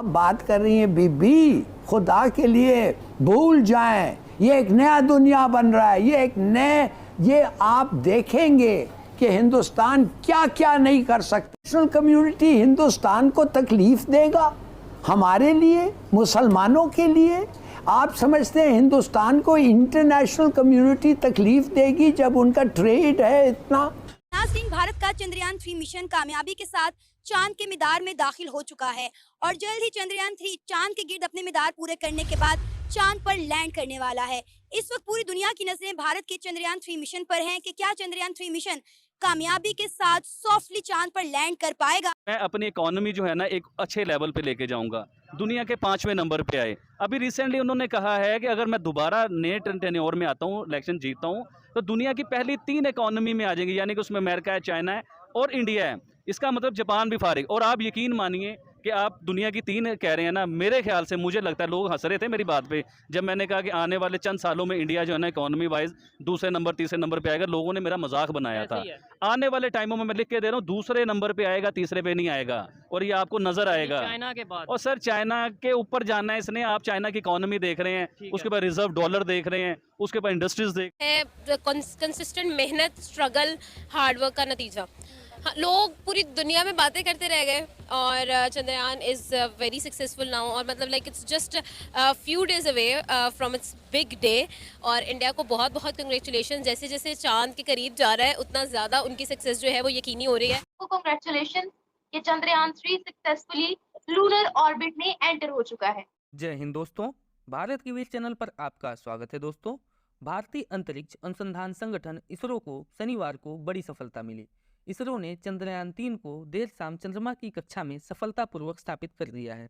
آپ بات کر رہی ہیں بی خدا کے لیے بھول جائیں، یہ ایک نیا دنیا بن رہا ہے، یہ ایک نئے، یہ آپ دیکھیں گے کہ ہندوستان کیا کیا نہیں کر سکتا۔ نیشنل کمیونٹی ہندوستان کو تکلیف دے گا، ہمارے لیے، مسلمانوں کے لیے۔ آپ سمجھتے ہیں ہندوستان کو انٹرنیشنل کمیونٹی تکلیف دے گی جب ان کا ٹریڈ ہے اتنا؟ ناظرین، بھارت کا چندریان 3 مشن کامیابی کے ساتھ چاند کے مدار میں داخل ہو چکا ہے اور جلد ہی چندریان 3 چاند کے گرد اپنے مدار پورے کرنے کے بعد چاند پر لینڈ کرنے والا ہے۔ اس وقت پوری دنیا کی نظریں بھارت کے چندریان 3 مشن پر ہیں کہ کیا چندریان 3 مشن کامیابی کے ساتھ سافٹلی چاند پر لینڈ کر پائے گا۔ میں اپنی اکانومی جو ہے نا ایک اچھے لیول پہ لے کے جاؤں گا، دنیا کے 5ویں نمبر پہ آئے۔ ابھی ریسنٹلی انہوں نے کہا ہے کہ اگر میں دوبارہ نئے ٹینیور میں آتا ہوں، الیکشن جیتتا ہوں، تو دنیا کی پہلی 3 اکانومی میں آ جائیں گے، یعنی کہ اس میں امریکہ ہے، چائنا ہے اور انڈیا ہے۔ اس کا مطلب جاپان بھی فارغ۔ اور آپ یقین مانیے کہ آپ دنیا کی 3 کہہ رہے ہیں نا، میرے خیال سے مجھے لگتا ہے لوگ ہنس رہے تھے میری بات پہ جب میں نے کہا کہ آنے والے چند سالوں میں انڈیا جو ہے نا اکانومی وائز دوسرے نمبر تیسرے نمبر پہ آئے گا۔ لوگوں نے میرا مذاق بنایا تھا۔ آنے والے ٹائموں میں لکھ کے دے رہا ہوں، دوسرے نمبر پہ آئے گا، تیسرے پہ نہیں آئے گا، اور یہ آپ کو نظر آئے گا۔ چائنا کے بعد اور سر چائنا کے اوپر جانا ہے اس نے۔ آپ چائنا کی اکانومی دیکھ رہے ہیں، اس کے بعد ریزرو ڈالر دیکھ رہے ہیں، اس کے بعد انڈسٹریز دیکھ ہے کنسسٹنٹ محنت، اسٹرگل، ہارڈ ورک کا نتیجہ۔ لوگ پوری دنیا میں باتیں کرتے رہ گئے اور Chandrayaan is very successful now, اور مطلب like it's just few days away from its big day, اور انڈیا کو بہت بہت کنگریچولیشن۔ جیسے جیسے چاند کے قریب جا رہا ہے اتنا زیادہ ان کی سکسیز جو ہے وہ یقینی ہو رہی ہے۔ کنگریچولیشن کہ چندریان 3 سکسیسفلی لونر آربٹ میں انٹر ہو چکا ہے۔ جے ہند دوستوں، بھارت کی ویر چینل پر آپ کا سواگت ہے۔ دوستوں، بھارتی انترکش انوسندھان سنگٹھن اسرو کو شنیوار کو بڑی سفلتا ملی۔ اسرو نے چندریان 3 کو دیر شام چندرما کی کچھا میں سفلتا پوروک ستھاپت کر دیا ہے۔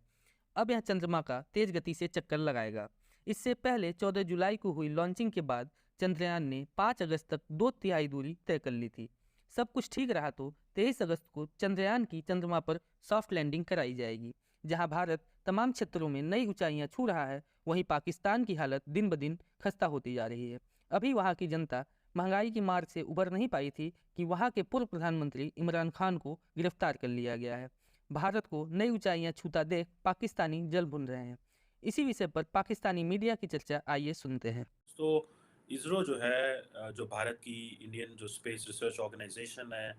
اب یہ چندرما کا تیز گتی سے چکر لگائے گا۔ اس سے پہلے 14 جولائی کو ہوئی لانچنگ کے بعد چندریان نے 5 اگست تک 2/3 دوری طے کر لی تھی۔ سب کچھ ٹھیک رہا تو 23 اگست کو چندریان کی چندرما پر سافٹ لینڈنگ کرائی جائے گی۔ جہاں بھارت تمام چھیتروں میں نئی اونچائیاں چھو رہا ہے، وہیں پاکستان کی حالت دن بدن خستہ ہوتی جا رہی ہے۔ ابھی وہاں کی جنتا مہنگائی کی مار سے ابھر نہیں پائی تھی کہ وہاں کے پورو پردھان منتری عمران خان کو گرفتار کر لیا گیا ہے۔ بھارت کو نئی اونچائیاں چھوتا دیکھ پاکستانی جل بھن رہے ہیں۔ اسی وشے پر پاکستانی میڈیا کی چرچا آئیے سنتے ہیں۔ تو اسرو جو ہے، جو بھارت کی انڈین جو اسپیس ریسرچ آرگنائزیشن ہے،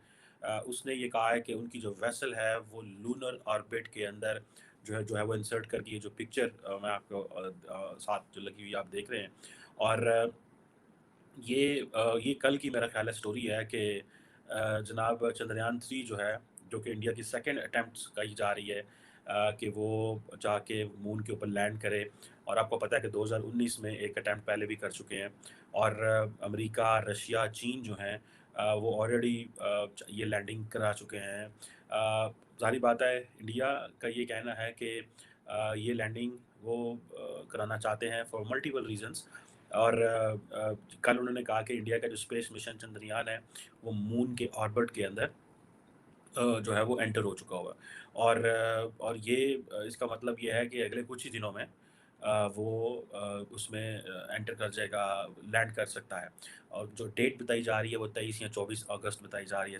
اس نے یہ کہا ہے کہ ان کی جو ویسل ہے وہ لونر آربٹ کے اندر جو ہے وہ انسرٹ کر کے، جو پکچر میں آپ کو ساتھ جو لگی ہوئی آپ دیکھ رہے ہیں، اور یہ کل کی میرا خیال ہے سٹوری ہے کہ جناب چندریان 3 جو ہے، جو کہ انڈیا کی سیکنڈ اٹیمپٹس کہی جا رہی ہے کہ وہ جا کے مون کے اوپر لینڈ کرے۔ اور آپ کو پتہ ہے کہ 2019 میں ایک اٹیمپٹ پہلے بھی کر چکے ہیں، اور امریکہ، رشیا، چین جو ہیں وہ آلریڈی یہ لینڈنگ کرا چکے ہیں۔ ظاہری بات ہے انڈیا کا یہ کہنا ہے کہ یہ لینڈنگ وہ کرانا چاہتے ہیں فار ملٹیپل ریزنس، اور کل انہوں نے کہا کہ انڈیا کا جو اسپیس مشن چندریان ہے وہ مون کے آربٹ کے اندر جو ہے وہ انٹر ہو چکا ہوا ہے، اور یہ اس کا مطلب یہ ہے کہ اگلے کچھ ہی دنوں میں وہ اس میں انٹر کر جائے گا، لینڈ کر سکتا ہے۔ اور جو ڈیٹ بتائی جا رہی ہے وہ 23 یا 24 اگست بتائی جا رہی ہے۔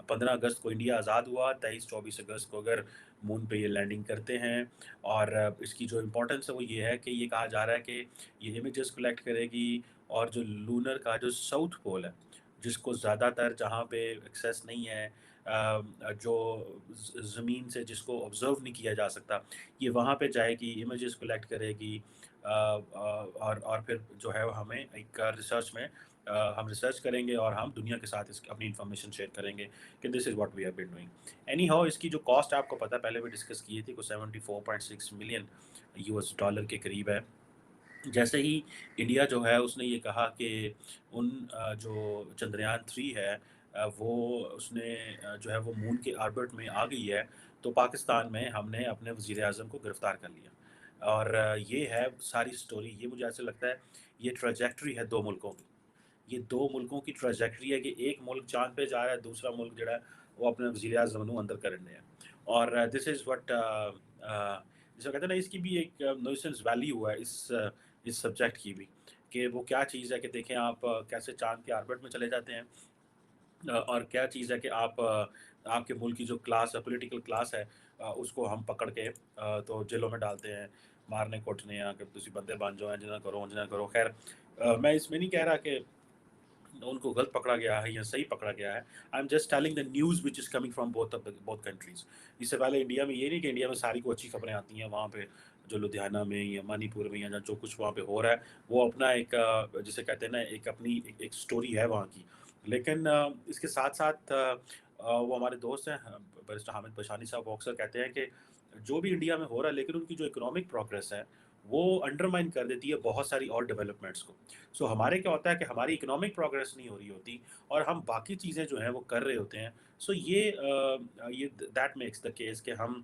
15 اگست کو انڈیا آزاد ہوا، 23-24 اگست کو اگر مون پہ یہ لینڈنگ کرتے ہیں، اور اس کی جو امپورٹنس ہے وہ یہ ہے کہ یہ کہا جا رہا ہے کہ یہ امیجز کلیکٹ کرے گی، اور جو لونر کا جو ساؤتھ پول ہے، جس کو زیادہ تر جہاں پہ ایکسیس نہیں ہے، جو زمین سے جس کو آبزرو نہیں کیا جا سکتا، یہ وہاں پہ جائے گی، امیجز کلیکٹ کرے گی، اور پھر جو ہے ہمیں ایک ریسرچ میں ہم ریسرچ کریں گے، اور ہم دنیا کے ساتھ اپنی انفارمیشن شیئر کریں گے کہ this is what we have been doing. Anyhow, اس کی جو کاسٹ آپ کو پتہ پہلے بھی ڈسکس کی تھی، کوئی $74.6 ملین کے قریب ہے۔ جیسے ہی انڈیا جو ہے اس نے یہ کہا کہ ان جو چندریان 3 ہے وہ اس نے جو ہے وہ مون کے آربٹ میں آ گئی ہے، تو پاکستان میں ہم نے اپنے وزیر اعظم کو گرفتار کر لیا، اور یہ ہے ساری سٹوری۔ یہ مجھے ایسے لگتا ہے یہ ٹریجیکٹری ہے 2 ملکوں کی، یہ 2 ملکوں کی ٹریجیکٹری ہے کہ ایک ملک چاند پہ جا رہا ہے، دوسرا ملک جو ہے وہ اپنے وزیر اعظم کو اندر کرنے ہے، اور دس از وٹ جسے کہتے ہیں نا، اس کی بھی ایک نوسنس ویلیو ہے اس سبجیکٹ کی بھی، کہ وہ کیا چیز ہے کہ دیکھیں آپ کیسے چاند کے آربٹ میں چلے جاتے ہیں، اور کیا چیز ہے کہ آپ کے ملک کی جو کلاس ہے، پولیٹیکل کلاس ہے، اس کو ہم پکڑ کے تو جیلوں میں ڈالتے ہیں, مارنے کوٹنے یا کہ تسی بندے بن جاؤ جنہیں کرو. خیر میں اس میں نہیں کہہ رہا کہ ان کو غلط پکڑا گیا ہے یا صحیح پکڑا گیا ہے. I am just telling the news which is coming from both countries. اس سے پہلے انڈیا میں یہ نہیں کہ انڈیا میں ساری کو اچھی خبریں آتی ہیں, وہاں پہ جو لدھیانہ میں یا منی پور میں یا جو کچھ وہاں پہ ہو رہا ہے وہ اپنا ایک جسے کہتے ہیں نا ایک اپنی ایک سٹوری ہے وہاں کی. لیکن اس کے ساتھ ساتھ وہ ہمارے دوست ہیں بیرسٹر حامد بشانی صاحب, وہ اکثر کہتے ہیں کہ جو بھی انڈیا میں ہو رہا ہے لیکن ان کی جو اکنامک پروگریس ہے وہ انڈرمائن کر دیتی ہے بہت ساری اور ڈیولپمنٹس کو. سو ہمارے کیا ہوتا ہے کہ ہماری اکنامک پروگریس نہیں ہو رہی ہوتی اور ہم باقی چیزیں جو ہیں وہ کر رہے ہوتے ہیں. سو یہ دیٹ میکس دا کیس کہ ہم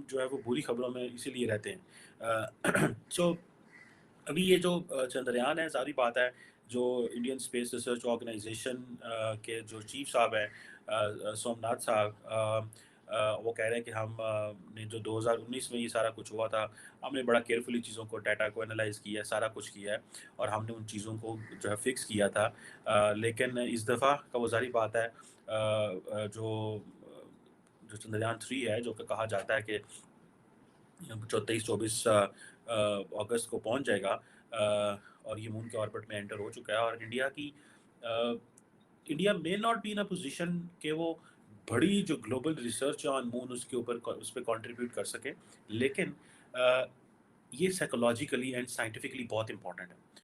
جو ہے وہ بری خبروں میں اسی لیے رہتے ہیں. سو ابھی یہ جو چندریان ہے, ظاہری بات ہے جو انڈین اسپیس ریسرچ آرگنائزیشن کے جو چیف صاحب ہیں سوم ناتھ صاحب, وہ کہہ رہے ہیں کہ ہم نے جو 2019 میں یہ سارا کچھ ہوا تھا, ہم نے بڑا کیئرفلی چیزوں کو ڈیٹا کو انالائز کیا ہے, سارا کچھ کیا ہے اور ہم نے ان چیزوں کو جو ہے فکس کیا تھا. لیکن اس دفعہ کا وہ ظاہری بات ہے جو چندریان 3 ہے جو کہ کہا جاتا ہے کہ 23-24 اگست کو پہنچ جائے گا اور یہ مون کے آربٹ میں انٹر ہو چکا ہے. اور انڈیا میں ناٹ بی ان پوزیشن کہ وہ بڑی جو گلوبل ریسرچ آن مون اس کے اوپر اس پہ کنٹریبیوٹ کر سکے, لیکن یہ سائیکولوجیکلی اینڈ سائنٹیفکلی بہت امپورٹنٹ ہے.